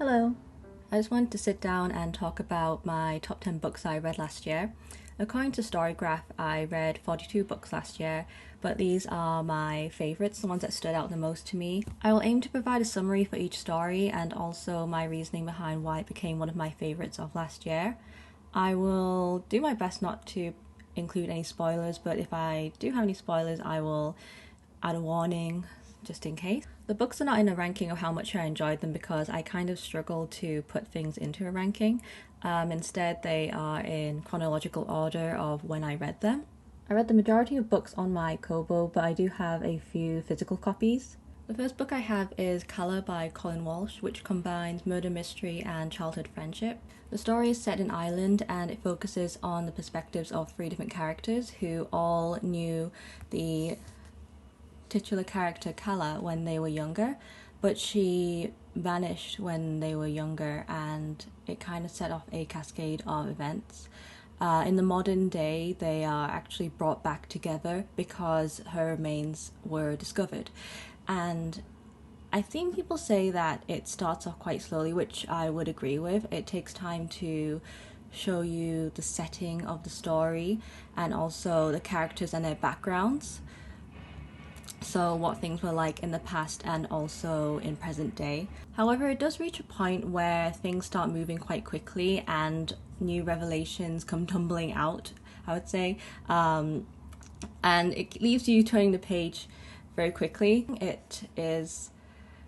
Hello! I just wanted to sit down and talk about my top 10 books I read last year. According to Storygraph, I read 42 books last year, but these are my favourites, the ones that stood out the most to me. I will aim to provide a summary for each story and also my reasoning behind why it became one of my favourites of last year. I will do my best not to include any spoilers, but if I do have any spoilers, I will add a warning just in case. The books are not in a ranking of how much I enjoyed them because I kind of struggle to put things into a ranking. Instead, they are in chronological order of when I read them. I read the majority of books on my Kobo, but I do have a few physical copies. The first book I have is Klara by Colin Walsh, which combines murder mystery and childhood friendship. The story is set in Ireland and it focuses on the perspectives of three different characters who all knew the titular character Klara when they were younger, but she vanished when they were younger and it kind of set off a cascade of events. In the modern day, they are actually brought back together because her remains were discovered. And I've seen people say that it starts off quite slowly, which I would agree with. It takes time to show you the setting of the story and also the characters and their backgrounds. So what things were like in the past and also in present day. However, it does reach a point where things start moving quite quickly and new revelations come tumbling out, I would say. And it leaves you turning the page very quickly. It is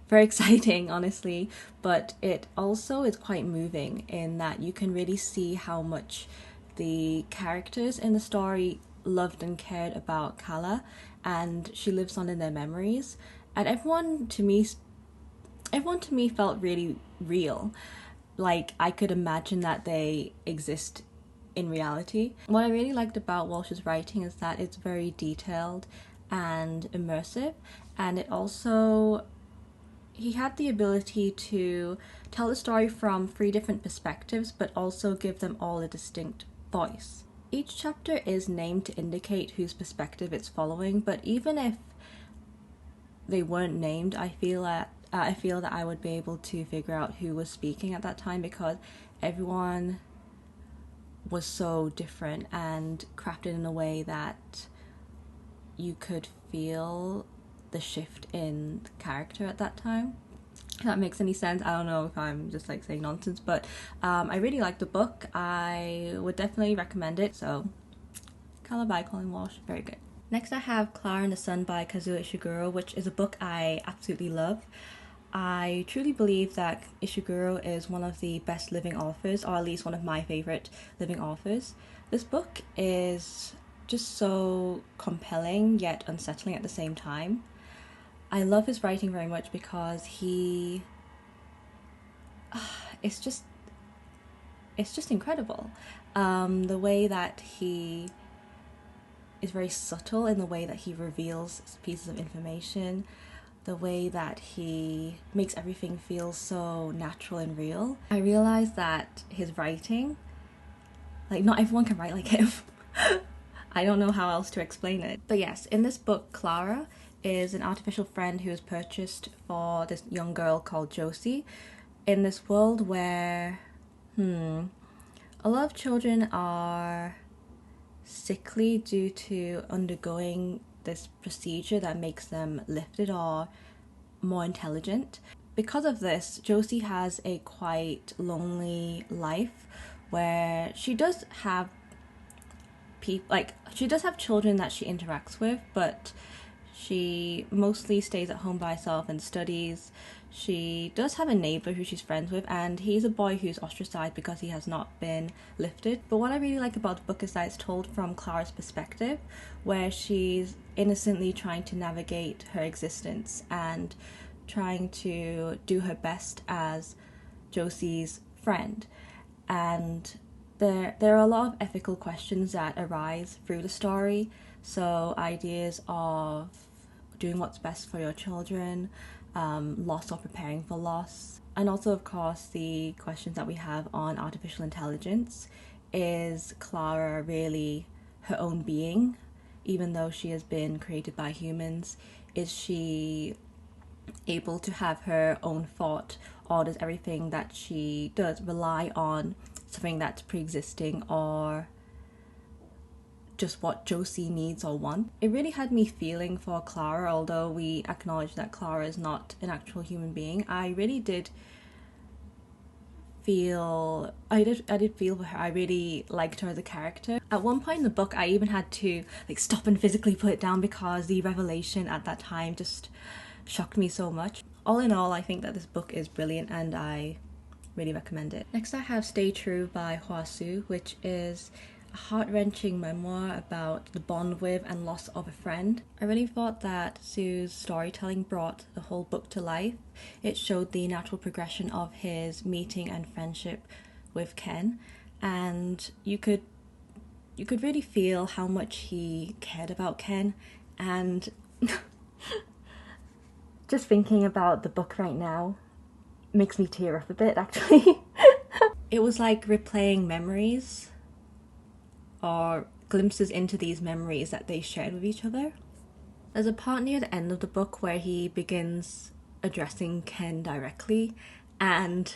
very exciting, honestly, but it also is quite moving in that you can really see how much the characters in the story loved and cared about Klara, and she lives on in their memories. And everyone to me felt really real. Like I could imagine that they exist in reality. What I really liked about Walsh's writing is that it's very detailed and immersive, and it also he had the ability to tell the story from three different perspectives but also give them all a distinct voice. Each chapter is named to indicate whose perspective it's following, but even if they weren't named, I feel that I would be able to figure out who was speaking at that time because everyone was so different and crafted in a way that you could feel the shift in the character at that time. If that makes any sense. I don't know if I'm just like saying nonsense, but I really liked the book. I would definitely recommend it. So Klara by Colin Walsh, very good. Next I have Klara and the Sun by Kazuo Ishiguro, which is a book I absolutely love. I truly believe that Ishiguro is one of the best living authors, or at least one of my favourite living authors. This book is just so compelling yet unsettling at the same time. I love his writing very much because it's just incredible. The way that he is very subtle in the way that he reveals pieces of information, the way that he makes everything feel so natural and real. I realize that his writing, like not everyone can write like him. I don't know how else to explain it. But yes, in this book, Klara is an artificial friend who is purchased for this young girl called Josie in this world where a lot of children are sickly due to undergoing this procedure that makes them lifted or more intelligent. Because of this, Josie has a quite lonely life where she does have children that she interacts with, but she mostly stays at home by herself and studies. She does have a neighbour who she's friends with, and he's a boy who's ostracised because he has not been lifted. But what I really like about the book is that it's told from Klara's perspective, where she's innocently trying to navigate her existence and trying to do her best as Josie's friend. And there are a lot of ethical questions that arise through the story. So ideas of doing what's best for your children, loss or preparing for loss, and also of course the questions that we have on artificial intelligence. Is Klara really her own being, even though she has been created by humans? Is she able to have her own thought or does everything that she does rely on something that's pre-existing or just what Josie needs or wants? It really had me feeling for Klara, although we acknowledge that Klara is not an actual human being. I really did feel I did feel for her. I really liked her as a character. At one point in the book, I even had to like stop and physically put it down because the revelation at that time just shocked me so much. All in all, I think that this book is brilliant and I really recommend it. Next I have Stay True by Hua Su, which is a heart-wrenching memoir about the bond with and loss of a friend. I really thought that Su's storytelling brought the whole book to life. It showed the natural progression of his meeting and friendship with Ken, and you could really feel how much he cared about Ken. And just thinking about the book right now makes me tear up a bit, actually. It was like replaying memories or glimpses into these memories that they shared with each other. There's a part near the end of the book where he begins addressing Ken directly, and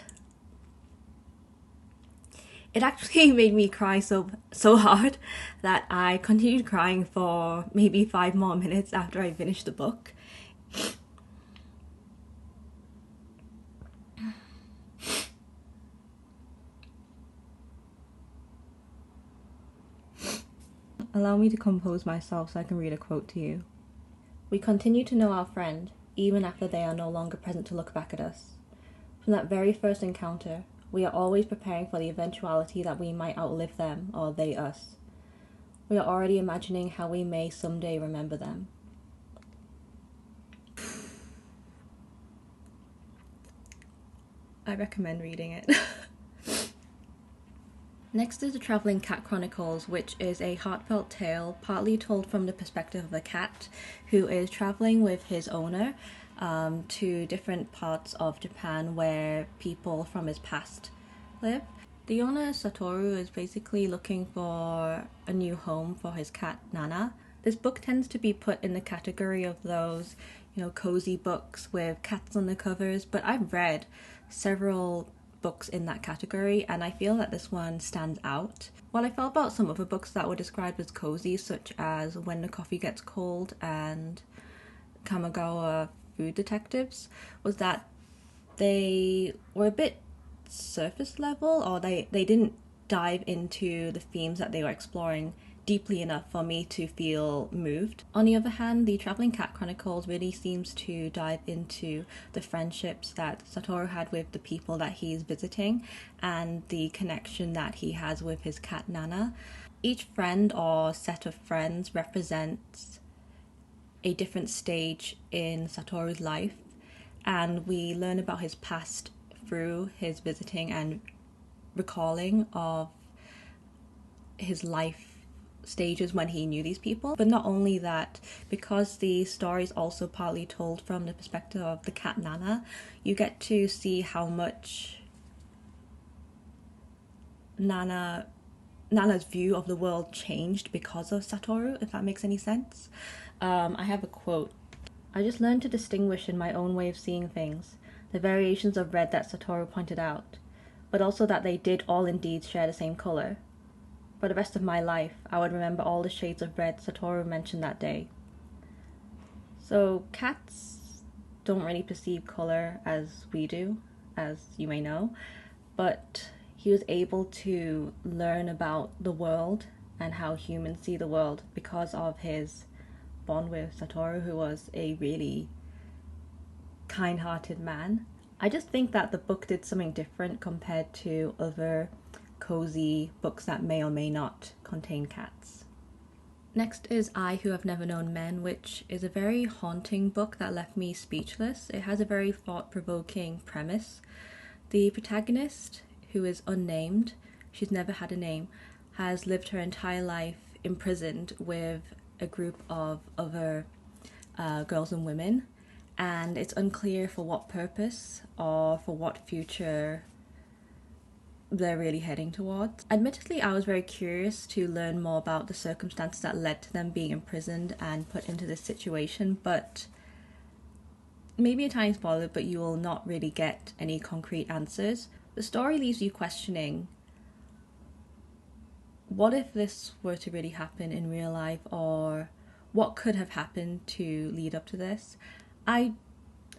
it actually made me cry so hard that I continued crying for maybe 5 more minutes after I finished the book. Allow me to compose myself so I can read a quote to you. We continue to know our friend, even after they are no longer present to look back at us. From that very first encounter, we are always preparing for the eventuality that we might outlive them or they us. We are already imagining how we may someday remember them. I recommend reading it. Next is The Travelling Cat Chronicles, which is a heartfelt tale partly told from the perspective of a cat who is travelling with his owner to different parts of Japan where people from his past live. The owner, Satoru, is basically looking for a new home for his cat, Nana. This book tends to be put in the category of those, cozy books with cats on the covers, but I've read several books in that category and I feel that this one stands out. What I felt about some other books that were described as cozy, such as When the Coffee Gets Cold and Kamigawa Food Detectives, was that they were a bit surface level, or they didn't dive into the themes that they were exploring deeply enough for me to feel moved. On the other hand, The Travelling Cat Chronicles really seems to dive into the friendships that Satoru had with the people that he's visiting and the connection that he has with his cat Nana. Each friend or set of friends represents a different stage in Satoru's life, and we learn about his past through his visiting and recalling of his life stages when he knew these people. But not only that, because the story is also partly told from the perspective of the cat Nana, you get to see how much Nana's view of the world changed because of Satoru, if that makes any sense. I have a quote. I just learned to distinguish in my own way of seeing things the variations of red that Satoru pointed out, but also that they did all indeed share the same colour. For the rest of my life, I would remember all the shades of red Satoru mentioned that day. So cats don't really perceive colour as we do, as you may know, but he was able to learn about the world and how humans see the world because of his bond with Satoru, who was a really kind-hearted man. I just think that the book did something different compared to other cozy books that may or may not contain cats. Next is I Who Have Never Known Men, which is a very haunting book that left me speechless. It has a very thought-provoking premise. The protagonist, who is unnamed, she's never had a name, has lived her entire life imprisoned with a group of other girls and women, and it's unclear for what purpose or for what future they're really heading towards. Admittedly, I was very curious to learn more about the circumstances that led to them being imprisoned and put into this situation, but maybe a tiny spoiler, but you will not really get any concrete answers. The story leaves you questioning, what if this were to really happen in real life, or what could have happened to lead up to this? I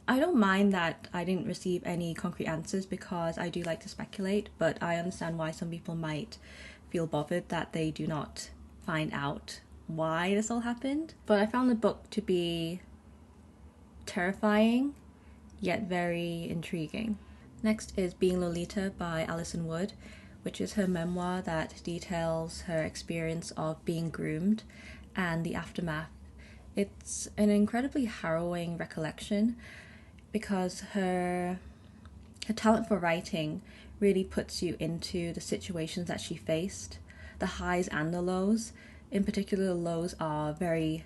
I don't mind that I didn't receive any concrete answers because I do like to speculate, but I understand why some people might feel bothered that they do not find out why this all happened. But I found the book to be terrifying yet very intriguing. Next is Being Lolita by Alison Wood, which is her memoir that details her experience of being groomed and the aftermath. It's an incredibly harrowing recollection because her talent for writing really puts you into the situations that she faced, the highs and the lows. In particular, the lows are very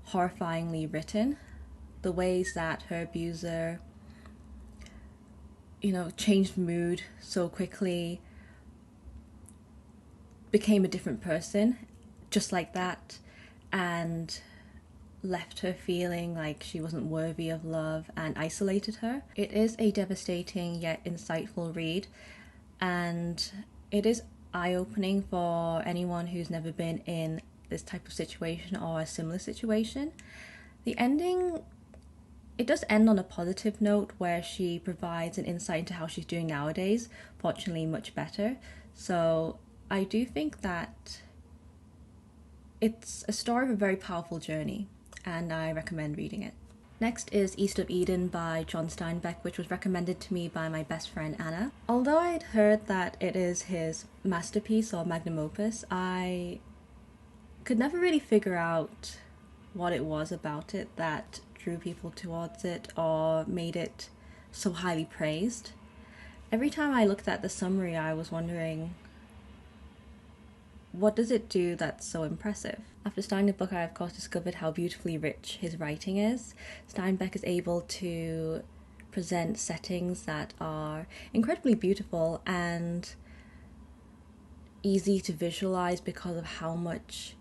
horrifyingly written. The ways that her abuser, changed mood so quickly, became a different person just like that, and left her feeling like she wasn't worthy of love and isolated her. It is a devastating yet insightful read, and it is eye-opening for anyone who's never been in this type of situation or a similar situation. The ending, it does end on a positive note where she provides an insight into how she's doing nowadays, fortunately much better. So I do think that it's a story of a very powerful journey, and I recommend reading it. Next is East of Eden by John Steinbeck, which was recommended to me by my best friend Anna. Although I'd heard that it is his masterpiece or magnum opus, I could never really figure out what it was about it that drew people towards it or made it so highly praised. Every time I looked at the summary, I was wondering, what does it do that's so impressive? After starting the book, I of course discovered how beautifully rich his writing is. Steinbeck is able to present settings that are incredibly beautiful and easy to visualize because of how much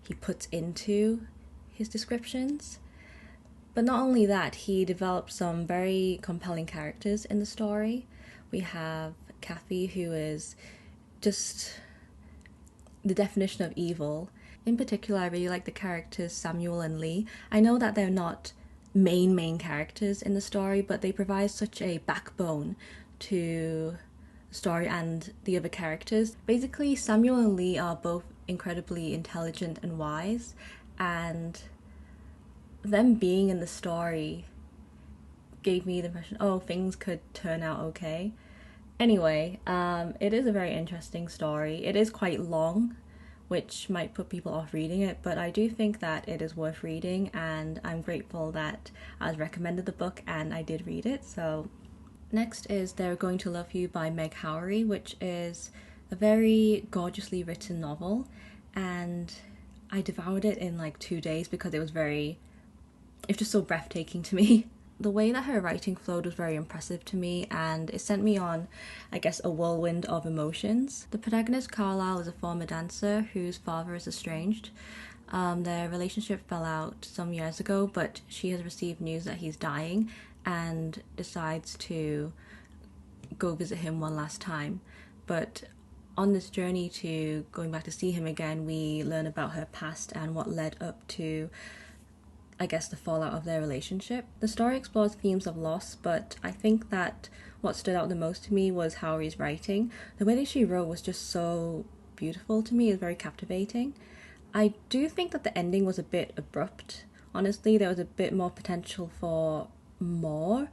he puts into his descriptions. But not only that, he developed some very compelling characters in the story. We have Kathy, who is just the definition of evil. In particular, I really like the characters Samuel and Lee. I know that they're not main characters in the story, but they provide such a backbone to the story and the other characters. Basically, Samuel and Lee are both incredibly intelligent and wise, and them being in the story gave me the impression, oh, things could turn out okay. Anyway, it is a very interesting story. It is quite long, which might put people off reading it, but I do think that it is worth reading, and I'm grateful that I was recommended the book and I did read it. So next is They're Going to Love You by Meg Howry, which is a very gorgeously written novel, and I devoured it in like 2 days because it's just so breathtaking to me. The way that her writing flowed was very impressive to me, and it sent me on, I guess, a whirlwind of emotions. The protagonist, Carlisle, is a former dancer whose father is estranged. Their relationship fell out some years ago, but she has received news that he's dying and decides to go visit him one last time. But on this journey to going back to see him again, we learn about her past and what led up to, I guess, the fallout of their relationship. The story explores themes of loss, but I think that what stood out the most to me was Howry's writing. The way that she wrote was just so beautiful to me. It was very captivating. I do think that the ending was a bit abrupt. Honestly, there was a bit more potential for more,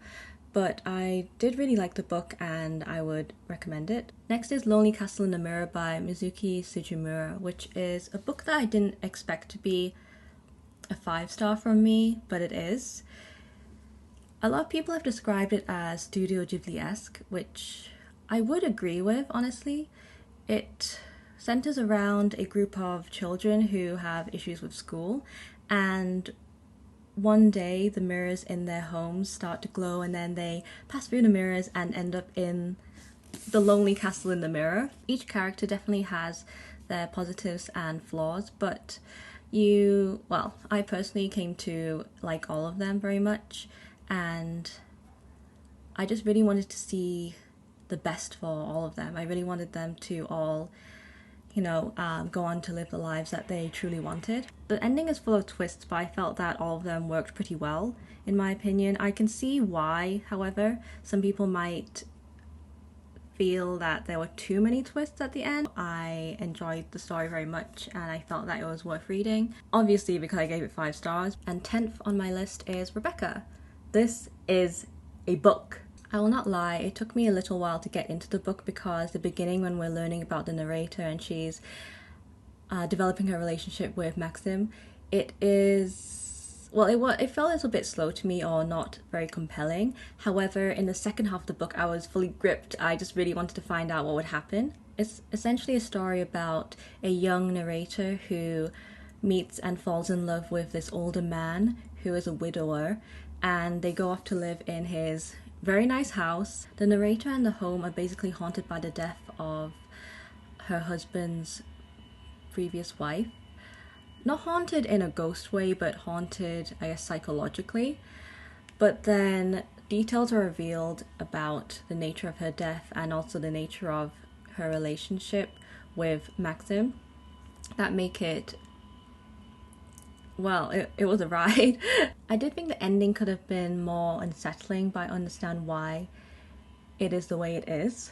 but I did really like the book and I would recommend it. Next is Lonely Castle in the Mirror by Mizuki Sujimura, which is a book that I didn't expect to be a 5-star from me, but it is. A lot of people have described it as Studio Ghibli-esque, which I would agree with, honestly. It centers around a group of children who have issues with school, and one day the mirrors in their homes start to glow, and then they pass through the mirrors and end up in the lonely castle in the mirror. Each character definitely has their positives and flaws, but I personally came to like all of them very much, and I just really wanted to see the best for all of them. I really wanted them to all, go on to live the lives that they truly wanted. The ending is full of twists, but I felt that all of them worked pretty well, in my opinion. I can see why, however, some people might feel that there were too many twists at the end. I enjoyed the story very much and I felt that it was worth reading. Obviously because I gave it 5 stars. And 10th on my list is Rebecca. This is a book. I will not lie, it took me a little while to get into the book because the beginning, when we're learning about the narrator and she's developing her relationship with Maxim, it felt a little bit slow to me, or not very compelling. However, in the second half of the book I was fully gripped. I just really wanted to find out what would happen. It's essentially a story about a young narrator who meets and falls in love with this older man who is a widower, and they go off to live in his very nice house. The narrator and the home are basically haunted by the death of her husband's previous wife. Not haunted in a ghost way, but haunted, I guess, psychologically. But then details are revealed about the nature of her death and also the nature of her relationship with Maxim that make it, well, it was a ride. I did think the ending could have been more unsettling, but I understand why it is the way it is.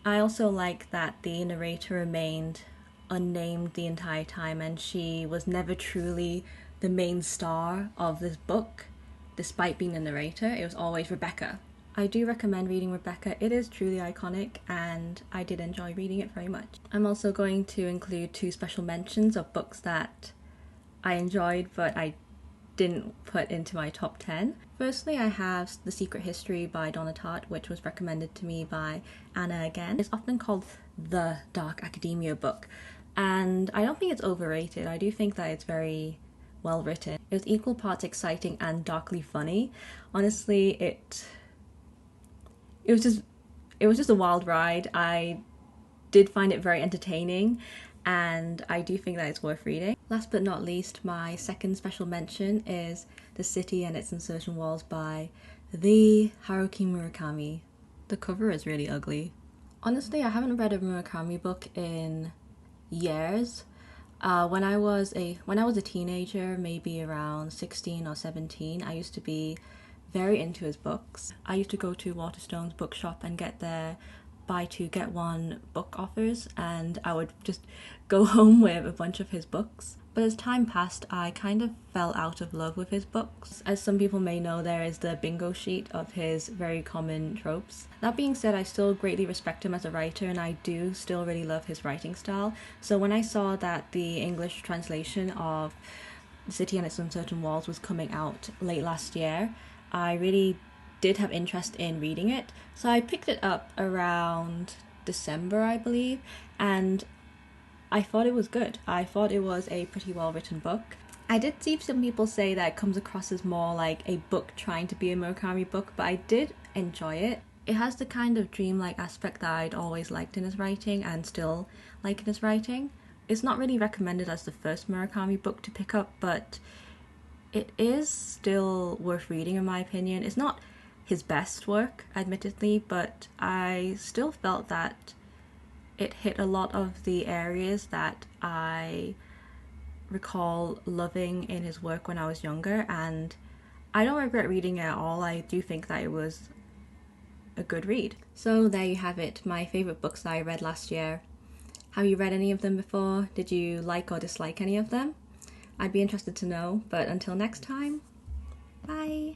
I also like that the narrator remained unnamed the entire time and she was never truly the main star of this book, despite being the narrator. It was always Rebecca. I do recommend reading Rebecca. It is truly iconic and I did enjoy reading it very much. I'm also going to include 2 special mentions of books that I enjoyed but I didn't put into my top 10. Firstly, I have The Secret History by Donna Tartt, which was recommended to me by Anna again. It's often called the dark academia book, and I don't think it's overrated. I do think that it's very well written. It was equal parts exciting and darkly funny. Honestly, it was just a wild ride. I did find it very entertaining and I do think that it's worth reading. Last but not least, my second special mention is The City and Its Uncertain Walls by the Haruki Murakami. The cover is really ugly. Honestly, I haven't read a Murakami book in years. When I was a teenager, maybe around 16 or 17, I used to be very into his books. I used to go to Waterstone's bookshop and get their buy 2 get 1 book offers, and I would just go home with a bunch of his books. But as time passed, I kind of fell out of love with his books. As some people may know, there is the bingo sheet of his very common tropes. That being said, I still greatly respect him as a writer and I do still really love his writing style. So when I saw that the English translation of The City and Its Uncertain Walls was coming out late last year, I really did have interest in reading it. So I picked it up around December, I believe, and I thought it was good. I thought it was a pretty well written book. I did see some people say that it comes across as more like a book trying to be a Murakami book, but I did enjoy it. It has the kind of dreamlike aspect that I'd always liked in his writing and still like in his writing. It's not really recommended as the first Murakami book to pick up, but it is still worth reading in my opinion. It's not his best work, admittedly, but I still felt that it hit a lot of the areas that I recall loving in his work when I was younger, and I don't regret reading it at all. I do think that it was a good read. So there you have it, my favourite books that I read last year. Have you read any of them before? Did you like or dislike any of them? I'd be interested to know, but until next time, bye!